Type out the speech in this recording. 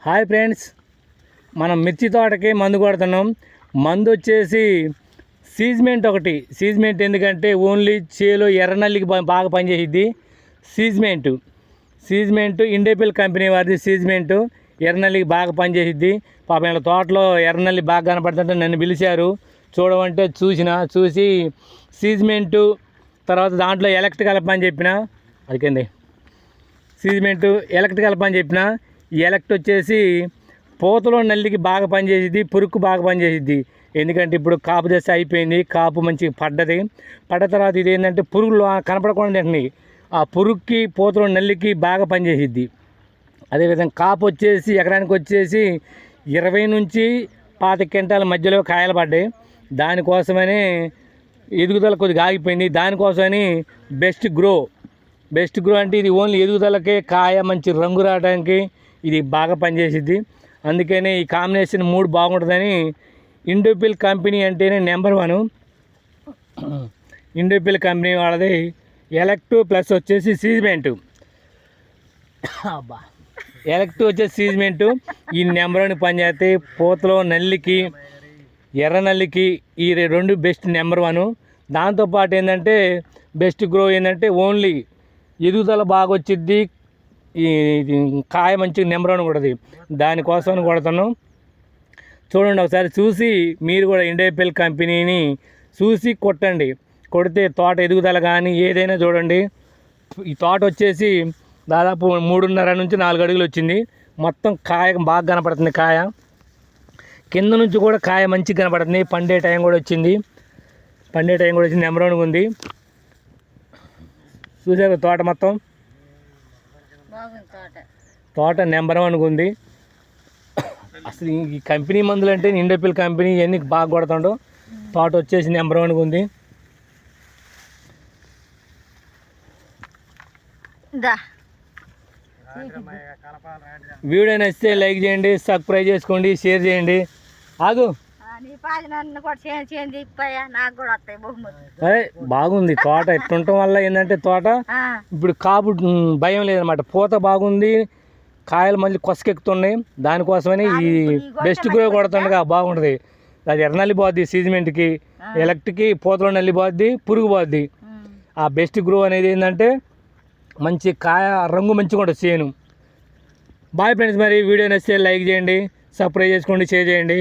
Hi friends, మనం మిర్చి తోటకి మందు కొడుతున్నాం. మందు వచ్చేసి సీజ్మెంట్ ఒకటి. సీజ్మెంట్ ఎందుకంటే ఓన్లీ చేలో ఎర్రనల్లికి బాగా పనిచేసిద్ది. సీజ్మెంట్ ఇండేపిల్ కంపెనీ వారిది. సీజ్మెంట్ ఎర్రనల్లికి బాగా పనిచేసిద్ది. పాపం వీళ్ళ తోటలో ఎర్రనల్లి బాగా కనపడుతుంటే నన్ను పిలిచారు చూడమంటే చూసి సీజ్మెంటు తర్వాత దాంట్లో ఎలక్ట్రిక్ కలపని చెప్పిన. అదికండి సీజ్మెంట్ ఎలక్ట్రిక్ కలపని చెప్పిన. ఈ ఎలక్ట్ వచ్చేసి పూతలో నల్లికి బాగా పనిచేసిద్ది, పురుక్కు బాగా పనిచేసిద్ది. ఎందుకంటే ఇప్పుడు కాపు దశ అయిపోయింది, కాపు మంచిగా పడ్డ తర్వాత ఇది ఏంటంటే పురుగులు కనపడకుండా తింటున్నాయి. ఆ పురుగుకి పూతలో నల్లికి బాగా పనిచేసిద్ది. అదేవిధంగా కాపు వచ్చేసి ఎకరానికి వచ్చేసి 20 నుంచి 25 క్వింటాల మధ్యలో కాయలు పడ్డాయి. దానికోసమని ఎదుగుదల కొద్దిగా ఆగిపోయింది. దానికోసమని బెస్ట్ గ్రో అంటే ఇది ఓన్లీ ఎదుగుదలకే, కాయ మంచి రంగు రావడానికి ఇది బాగా పనిచేసిద్ది. అందుకనే ఈ కాంబినేషన్ 3 బాగుంటుందని ఇండోపిల్ కంపెనీ అంటేనే నెంబర్ 1. ఇండోపిల్ కంపెనీ వాళ్ళది ఎలక్ట్ ప్లస్ వచ్చేసి సీజ్మెంటు. ఎలక్ట్ వచ్చేసి సీజ్మెంటు ఈ నెంబర్ 1 పనిచేస్తాయి. పూతలో నల్లికి, ఎర్ర నల్లికి ఈ 2 బెస్ట్ నెంబర్ 1. దాంతోపాటు ఏంటంటే బెస్ట్ గ్రో ఏంటంటే ఓన్లీ ఎదుగుదల బాగా వచ్చిద్ది, ఈ కాయ మంచిగా నెంబర్ 1 కొడుతుంది. దానికోసం కొడుతున్నాం. చూడండి, ఒకసారి చూసి మీరు కూడా ఇండోపిల్ కంపెనీని చూసి కొట్టండి. కొడితే తోట ఎదుగుదల కానీ ఏదైనా చూడండి. ఈ తోట వచ్చేసి దాదాపు 3.5 నుంచి 4 అడుగులు వచ్చింది. మొత్తం కాయ బాగా కనపడుతుంది. కాయ కింద నుంచి కూడా కాయ మంచిగా కనపడుతుంది. పండే టైం కూడా వచ్చింది. నెంబర్ 1 ఉంది. చూసారు తోట మొత్తం, తోట నెంబర్ 1 ఉంది. అసలు ఈ కంపెనీ మందులు అంటే ఇండోపిల్ కంపెనీ ఇవన్నీ బాగా కొడుతుండవు. తోట వచ్చేసి నెంబర్ 1 ఉంది. వీడియో నచ్చితే లైక్ చేయండి, సబ్స్క్రైబ్ చేసుకోండి, షేర్ చేయండి. అదే బాగుంది తోట. ఎట్టుండటం వల్ల ఏంటంటే తోట ఇప్పుడు కాపు భయం లేదనమాట. పూత బాగుంది, కాయలు మళ్ళీ కొసకెక్కుతున్నాయి. దానికోసమని ఈ బెస్ట్ గ్రో కొడుతుండగా బాగుంటుంది. అది ఎర్రనల్లి పోద్ది సీజ్మెంట్కి, ఎలక్ట్రిక్కి పూతలో నల్లి పోద్ది, పురుగు పోద్ది. ఆ బెస్ట్ గ్రో అనేది ఏంటంటే మంచి కాయ రంగు మంచిగా ఉంటుంది చేను. బాయ్ ఫ్రెండ్స్, మరి వీడియో నచ్చితే లైక్ చేయండి, సబ్స్క్రైబ్ చేసుకోండి, షేర్ చేయండి.